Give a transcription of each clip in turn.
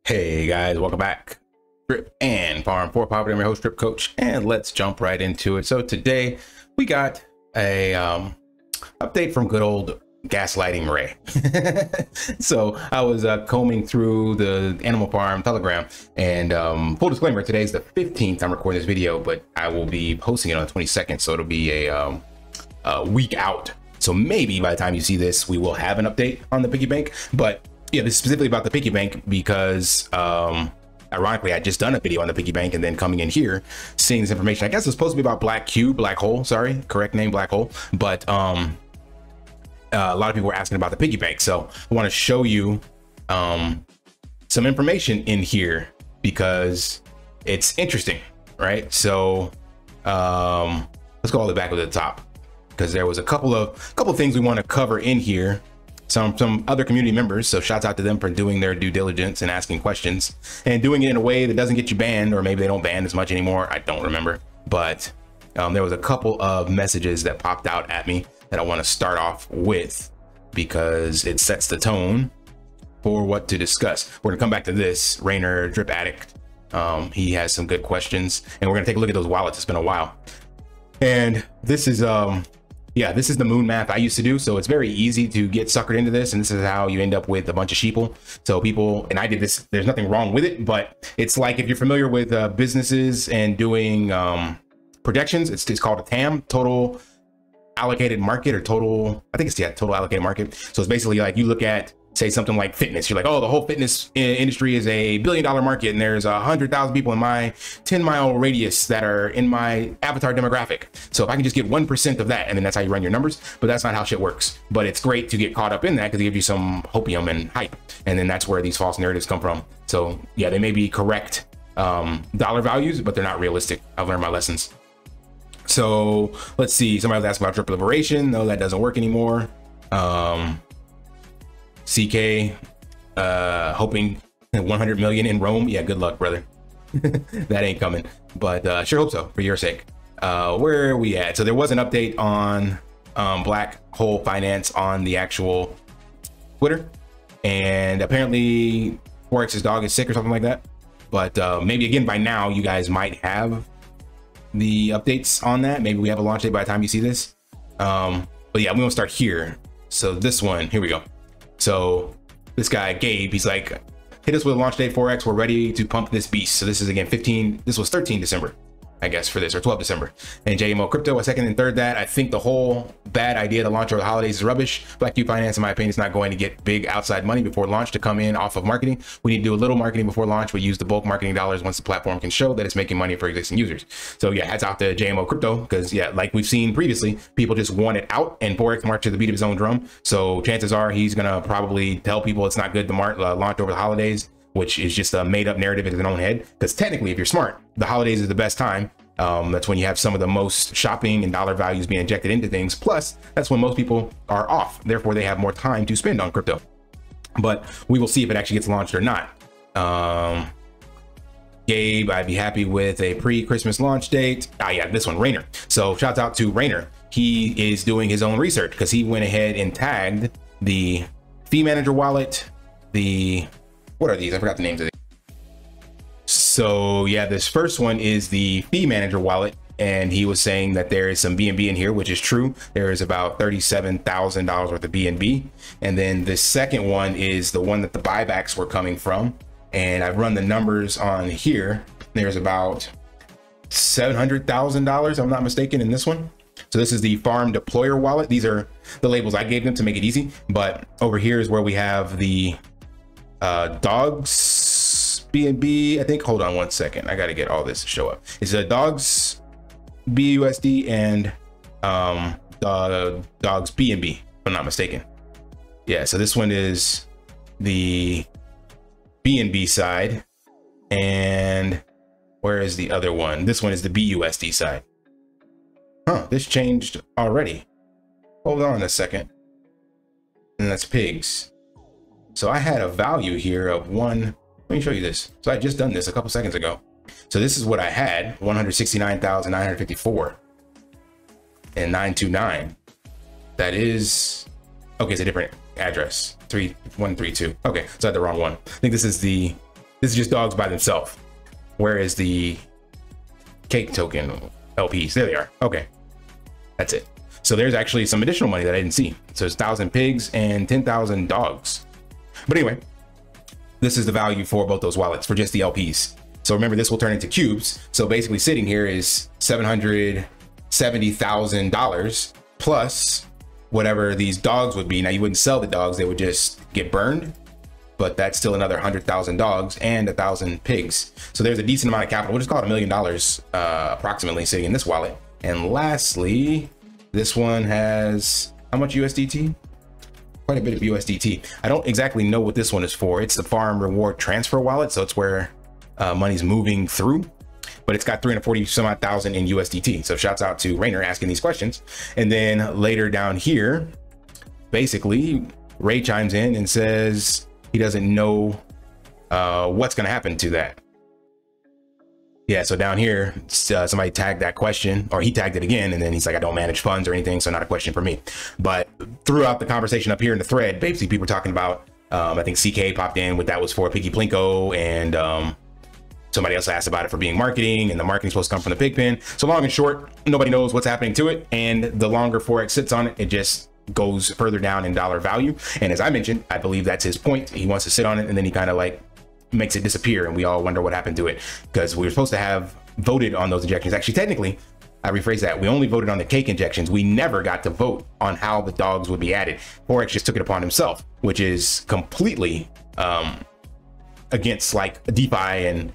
Hey guys, welcome back. Drip and Farm for Poverty. I'm your host, Drip Coach, and let's jump right into it. So today we got a update from good old Gaslighting Ray. So I was combing through the Animal Farm Telegram, and full disclaimer, today is the 15th. I'm recording this video, but I will be posting it on the 22nd, so it'll be a week out. So maybe by the time you see this, we will have an update on the Piggy Bank. But yeah, this is specifically about the Piggy Bank because ironically, I just done a video on the Piggy Bank, and then coming in here, seeing this information. I guess it's supposed to be about black hole. Sorry, correct name, black hole. But a lot of people were asking about the Piggy Bank, so I want to show you some information in here because it's interesting, right? So let's go all the way back to the top, because there was a couple of things we want to cover in here. Some other community members, so shouts out to them for doing their due diligence and asking questions and doing it in a way that doesn't get you banned, or maybe they don't ban as much anymore. I don't remember, but there was a couple of messages that popped out at me that I want to start off with because it sets the tone for what to discuss. We're gonna come back to this. Rainer, Drip Addict, he has some good questions, and we're gonna take a look at those wallets. It's been a while, and this is yeah, this is the moon math I used to do. So it's very easy to get suckered into this. And this is how you end up with a bunch of sheeple. So people, and I did this, there's nothing wrong with it, but it's like, if you're familiar with businesses and doing projections, it's called a TAM, total allocated market, or total, I think it's, yeah, total allocated market. So it's basically like, you look at, say, something like fitness. You're like, oh, the whole fitness industry is a $1 billion market, and there's 100,000 people in my 10-mile radius that are in my avatar demographic. So if I can just get 1% of that, and then that's how you run your numbers. But that's not how shit works. But it's great to get caught up in that because it gives you some hopium and hype, and then that's where these false narratives come from. So yeah, they may be correct dollar values, but they're not realistic. I've learned my lessons. So let's see. Somebody was asking about drip liberation. No, that doesn't work anymore. CK hoping 100 million in Rome. Yeah, good luck, brother. That ain't coming, but sure hope so for your sake. Where are we at? So there was an update on black hole finance on the actual Twitter, and apparently Forex's dog is sick or something like that. But maybe again by now you guys might have the updates on that. Maybe we have a launch date by the time you see this. But yeah, we won't start here. So this one, here we go. So this guy, Gabe, he's like, hit us with a launch date, Forex. We're ready to pump this beast. So this is again 15, this was 13 December, I guess, for this, or 12 December. And JMO Crypto, I second and third that. I think the whole bad idea to launch over the holidays is rubbish. Black Q Finance, in my opinion, is not going to get big outside money before launch to come in off of marketing. We need to do a little marketing before launch, but use the bulk marketing dollars once the platform can show that it's making money for existing users. So yeah, hats off to JMO Crypto, because yeah, like we've seen previously, people just want it out, and Forex march to the beat of his own drum. So chances are he's gonna probably tell people it's not good to launch over the holidays, which is just a made up narrative in his own head. Because technically, if you're smart, the holidays is the best time. That's when you have some of the most shopping and dollar values being injected into things. Plus, that's when most people are off. Therefore, they have more time to spend on crypto. But we will see if it actually gets launched or not. Gabe, I'd be happy with a pre-Christmas launch date. Ah, yeah, this one, Rainer. So shouts out to Rainer. He is doing his own research because he went ahead and tagged the fee manager wallet. What are these? I forgot the names of these. So yeah, this first one is the fee manager wallet, and he was saying that there is some BNB in here, which is true. There is about $37,000 worth of BNB. And then the second one is the one that the buybacks were coming from. And I've run the numbers on here. There's about $700,000, I'm not mistaken, in this one. So this is the farm deployer wallet. These are the labels I gave them to make it easy. But over here is where we have the dogs BNB, I think. Hold on one second, I got to get all this to show up. It's a dogs BUSD and dogs BNB, if I'm not mistaken. Yeah, so this one is the BNB side, and where is the other one? This one is the BUSD side. Huh, this changed already. Hold on a second. And that's pigs. So I had a value here of one. Let me show you this. So I just done this a couple seconds ago. So this is what I had, 169,954 and 929. That is, okay, it's a different address, 3132. Okay, so I had the wrong one. I think this is the This is just dogs by themselves. Where is the cake token LPs? There they are. Okay, that's it. So there's actually some additional money that I didn't see. So it's 1,000 pigs and 10,000 dogs. But anyway, this is the value for both those wallets for just the LPs. So remember, this will turn into cubes. So basically sitting here is $770,000 plus whatever these dogs would be. Now you wouldn't sell the dogs, they would just get burned, but that's still another 100,000 dogs and 1,000 pigs. So there's a decent amount of capital. We'll just call it $1 million approximately sitting in this wallet. And lastly, this one has how much USDT? Quite a bit of USDT. I don't exactly know what this one is for. It's the farm reward transfer wallet. So it's where money's moving through, but it's got 340 some odd thousand in USDT. So shouts out to Rainer asking these questions. And then later down here, basically Ray chimes in and says he doesn't know what's going to happen to that. Yeah, so down here, somebody tagged that question, or he tagged it again, and then he's like, I don't manage funds or anything, so not a question for me. But throughout the conversation up here in the thread, basically people were talking about, I think CK popped in with that was for Piggy Plinko, and somebody else asked about it for being marketing, and the marketing's supposed to come from the pig pen. So long and short, nobody knows what's happening to it, and the longer Forex sits on it, it just goes further down in dollar value. And as I mentioned, I believe that's his point. He wants to sit on it, and then he kind of like makes it disappear, and we all wonder what happened to it, because we were supposed to have voted on those injections. Actually, technically, I rephrase that. We only voted on the cake injections. We never got to vote on how the dogs would be added. Forex just took it upon himself, which is completely against like DeFi and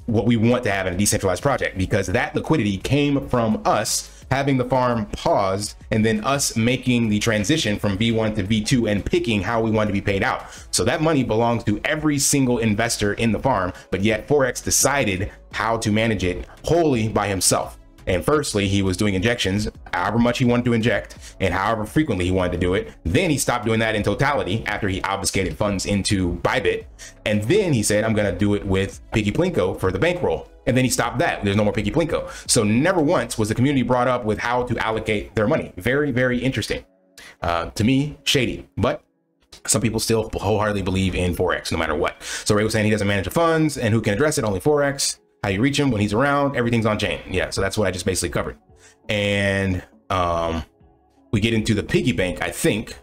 what we want to have in a decentralized project, because that liquidity came from us having the farm paused and then us making the transition from V1 to V2 and picking how we want to be paid out. So that money belongs to every single investor in the farm, but yet Forex decided how to manage it wholly by himself. And firstly, he was doing injections, however much he wanted to inject and however frequently he wanted to do it. Then he stopped doing that in totality after he obfuscated funds into Bybit. And then he said, I'm going to do it with Piggy Plinko for the bankroll. And then he stopped that. There's no more Piggy Plinko. So never once was the community brought up with how to allocate their money. Very, very interesting. To me, shady, but some people still wholeheartedly believe in Forex no matter what. So Ray was saying he doesn't manage the funds, and who can address it? Only Forex. How you reach him when he's around, everything's on chain. Yeah, so that's what I just basically covered. And we get into the Piggy Bank, I think.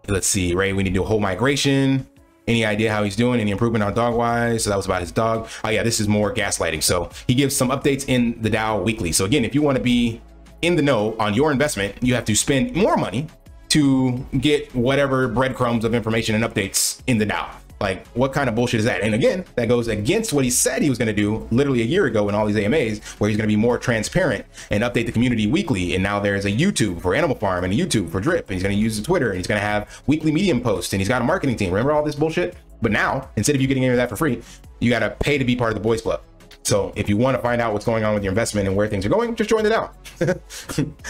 Let's see, Ray, we need to do a whole migration. Any idea how he's doing? Any improvement on dog wise? So that was about his dog. Oh yeah, this is more gaslighting. So he gives some updates in the DAO weekly. So again, if you want to be in the know on your investment, you have to spend more money to get whatever breadcrumbs of information and updates in the DAO. Like, what kind of bullshit is that? And again, that goes against what he said he was going to do literally a year ago in all these AMAs, where he's going to be more transparent and update the community weekly. And now there's a YouTube for Animal Farm and a YouTube for Drip. And he's going to use the Twitter, and he's going to have weekly Medium posts, and he's got a marketing team. Remember all this bullshit? But now, instead of you getting any of that for free, you got to pay to be part of the boys club. So if you want to find out what's going on with your investment and where things are going, just join the DAO.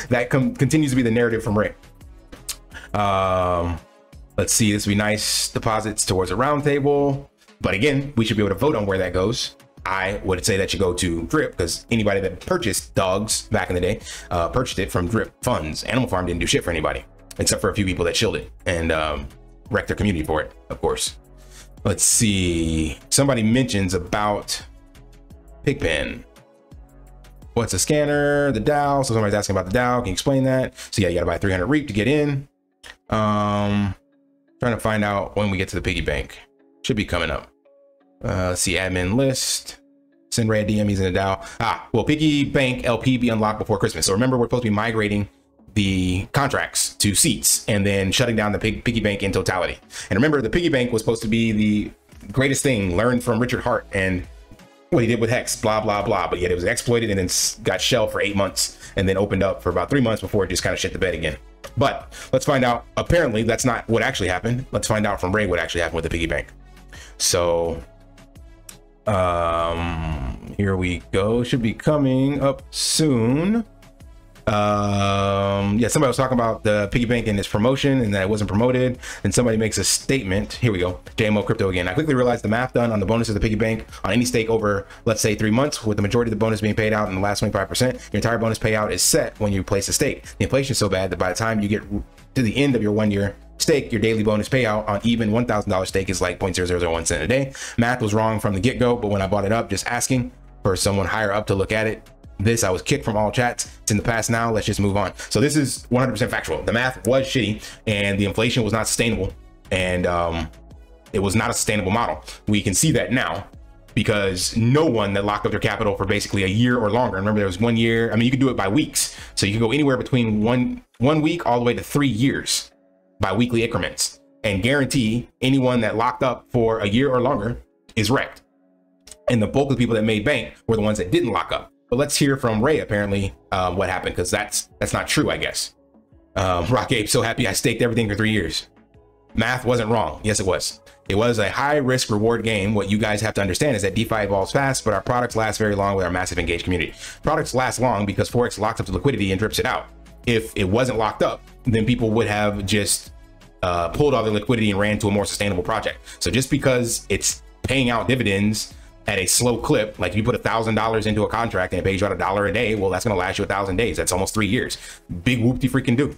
That continues to be the narrative from Ray. Let's see, this would be nice deposits towards a round table. But again, we should be able to vote on where that goes. I would say that you go to Drip, because anybody that purchased dogs back in the day purchased it from Drip funds. Animal Farm didn't do shit for anybody, except for a few people that shilled it and wrecked their community for it, of course. Let's see, somebody mentions about Pigpen. What's a scanner? The DAO. So somebody's asking about the DAO. Can you explain that? So yeah, you gotta buy 300 REAP to get in. Trying to find out when we get to the Piggy Bank. Should be coming up. Let's see, admin list. Send Ray a DM, he's in the DAO. Will Piggy Bank LP be unlocked before Christmas? So remember, we're supposed to be migrating the contracts to seats and then shutting down the Piggy Bank in totality. And remember, the Piggy Bank was supposed to be the greatest thing learned from Richard Hart and what he did with Hex, blah, blah, blah. But yet it was exploited and then got shelved for 8 months and then opened up for about 3 months before it just kind of shit the bed again. But let's find out. Apparently that's not what actually happened. Let's find out from Ray what actually happened with the Piggy Bank. So here we go. Should be coming up soon. Yeah, somebody was talking about the Piggy Bank and its promotion and that it wasn't promoted. And somebody makes a statement. Here we go. JMO Crypto again. I quickly realized the math done on the bonus of the Piggy Bank on any stake over, let's say 3 months, with the majority of the bonus being paid out in the last 25%. Your entire bonus payout is set when you place a stake. The inflation is so bad that by the time you get to the end of your 1 year stake, your daily bonus payout on even $1,000 stake is like 0.0001 cent a day. Math was wrong from the get-go, but when I brought it up, just asking for someone higher up to look at it, I was kicked from all chats. It's in the past now. Let's just move on. So this is 100% factual. The math was shitty and the inflation was not sustainable. And it was not a sustainable model. We can see that now because no one that locked up their capital for basically a year or longer. Remember, there was 1 year. I mean, you could do it by weeks. So you can go anywhere between one week all the way to 3 years by weekly increments and guarantee anyone that locked up for a year or longer is wrecked. And the bulk of the people that made bank were the ones that didn't lock up. But let's hear from Ray, apparently, what happened, because that's not true, I guess. Rock Ape, so happy I staked everything for 3 years. Math wasn't wrong. Yes, it was. It was a high risk reward game. What you guys have to understand is that DeFi evolves fast, but our products last very long with our massive engaged community. Products last long because Forex locks up the liquidity and drips it out. If it wasn't locked up, then people would have just pulled all their liquidity and ran to a more sustainable project. So just because it's paying out dividends at a slow clip, like if you put $1,000 into a contract and it pays you out $1 a day, well, that's going to last you 1,000 days. That's almost 3 years. Big whoopty freaking do.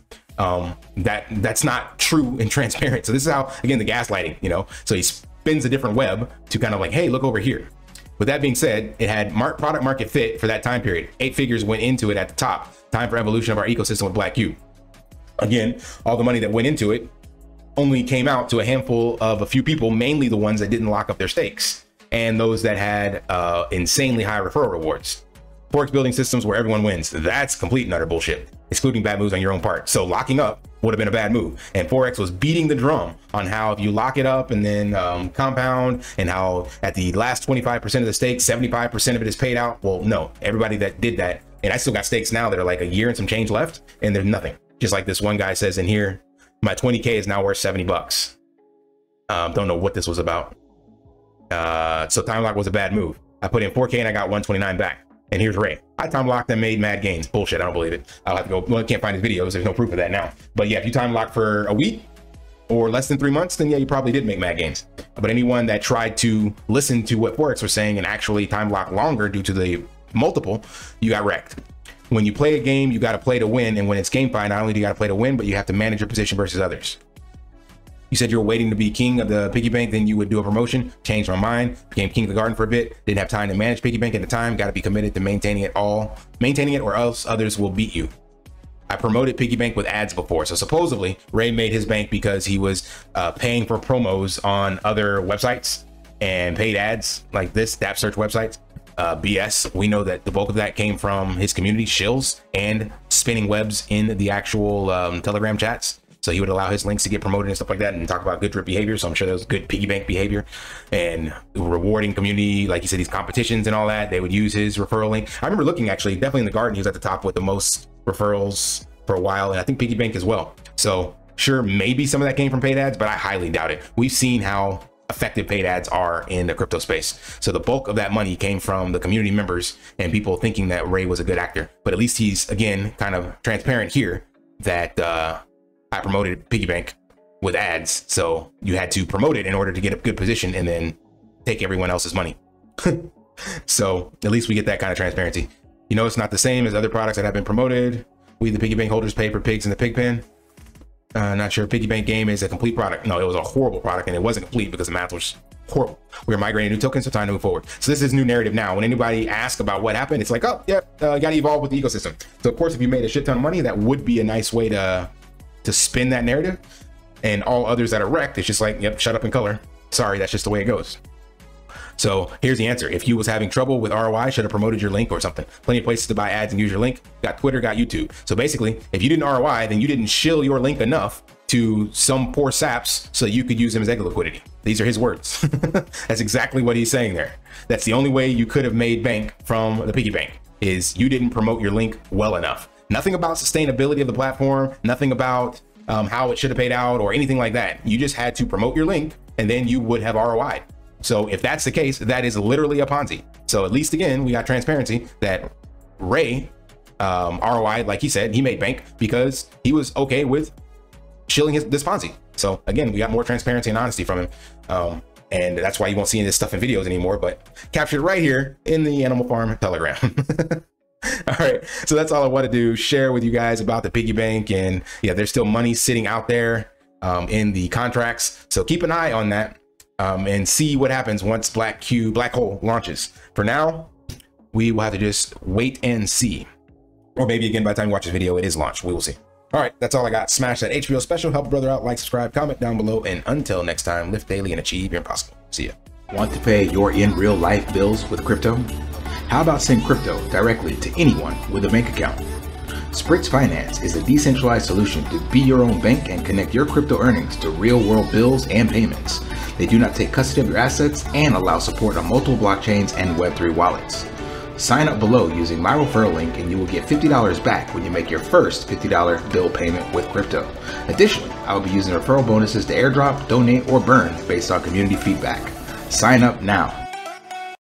That's not true and transparent. So this is how, again, the gaslighting, you know, so he spins a different web to kind of like, hey, look over here. With that being said, it had product market fit for that time period. 8 figures went into it at the top. Time for evolution of our ecosystem with Black Cube. Again, all the money that went into it only came out to a handful of a few people, mainly the ones that didn't lock up their stakes and those that had insanely high referral rewards. Forex building systems where everyone wins. That's complete and utter bullshit, excluding bad moves on your own part. So locking up would have been a bad move. And Forex was beating the drum on how if you lock it up and then compound, and how at the last 25% of the stake, 75% of it is paid out. Well, no, everybody that did that, and I still got stakes now that are like a year and some change left, and there's nothing. Just like this one guy says in here, my 20K is now worth 70 bucks. Don't know what this was about. So time lock was a bad move. I put in 4K and I got 129 back. And here's Ray. I time locked and made mad gains. Bullshit, I don't believe it. I'll have to go, well, I can't find his videos. There's no proof of that now. But yeah, if you time lock for a week or less than 3 months, then yeah, you probably did make mad gains. But anyone that tried to listen to what Forex was saying and actually time lock longer due to the multiple, you got wrecked. When you play a game, you got to play to win. And when it's GameFi, not only do you got to play to win, but you have to manage your position versus others. You said you were waiting to be king of the Piggy Bank, then you would do a promotion. Changed my mind, became king of the garden for a bit. Didn't have time to manage Piggy Bank at the time. Got to be committed to maintaining it or else others will beat you. I promoted Piggy Bank with ads before. So supposedly Ray made his bank because he was paying for promos on other websites and paid ads like this, DApp search websites. BS. We know that the bulk of that came from his community shills and spinning webs in the actual Telegram chats. So he would allow his links to get promoted and stuff like that and talk about good drip behavior. So I'm sure there was good Piggy Bank behavior and rewarding community. Like you said, these competitions and all that, they would use his referral link. I remember looking actually, definitely in the garden, he was at the top with the most referrals for a while. And I think Piggy Bank as well. So sure, maybe some of that came from paid ads, but I highly doubt it. We've seen how effective paid ads are in the crypto space. So the bulk of that money came from the community members and people thinking that Ray was a good actor. But at least he's, again, kind of transparent here that I promoted Piggy Bank with ads. So you had to promote it in order to get a good position and then take everyone else's money. So at least we get that kind of transparency. You know, it's not the same as other products that have been promoted. We, the Piggy Bank holders, pay for pigs in the pig pen. Not sure Piggy Bank game is a complete product. No, it was a horrible product and it wasn't complete because the math was horrible. We were migrating new tokens, so time to move forward. So this is new narrative now. When anybody asks about what happened, it's like, oh, yeah, you got to evolve with the ecosystem. So of course, if you made a shit ton of money, that would be a nice way to spin that narrative. And all others that are wrecked, it's just like, yep, shut up in color. Sorry, that's just the way it goes. So here's the answer. If you was having trouble with ROI, should have promoted your link or something. Plenty of places to buy ads and use your link. Got Twitter, got YouTube. So basically, if you didn't ROI, then you didn't shill your link enough to some poor saps so you could use them as egg liquidity. These are his words. That's exactly what he's saying there. That's the only way you could have made bank from the Piggy Bank, is you didn't promote your link well enough. Nothing about sustainability of the platform, nothing about how it should have paid out or anything like that. You just had to promote your link and then you would have ROI. So if that's the case, that is literally a Ponzi. So at least, again, we got transparency that Ray ROI, like he said, he made bank because he was okay with shilling this Ponzi. So again, we got more transparency and honesty from him. And that's why you won't see this stuff in videos anymore, but captured right here in the Animal Farm Telegram. All right, so that's all I want to do, share with you guys about the Piggy Bank. And yeah, there's still money sitting out there in the contracts. So keep an eye on that and see what happens once black hole launches. For now, we will have to just wait and see. Or maybe again, by the time you watch this video, it is launched. We will see. All right, that's all I got. Smash that HBO special, help a brother out, like, subscribe, comment down below. And until next time, live daily and achieve your impossible. See ya. Want to pay your in real life bills with crypto? How about send crypto directly to anyone with a bank account? SPRITZ Finance is a decentralized solution to be your own bank and connect your crypto earnings to real world bills and payments. They do not take custody of your assets and allow support on multiple blockchains and Web3 wallets. Sign up below using my referral link and you will get $50 back when you make your first $50 bill payment with crypto. Additionally, I will be using referral bonuses to airdrop, donate, or burn based on community feedback. Sign up now.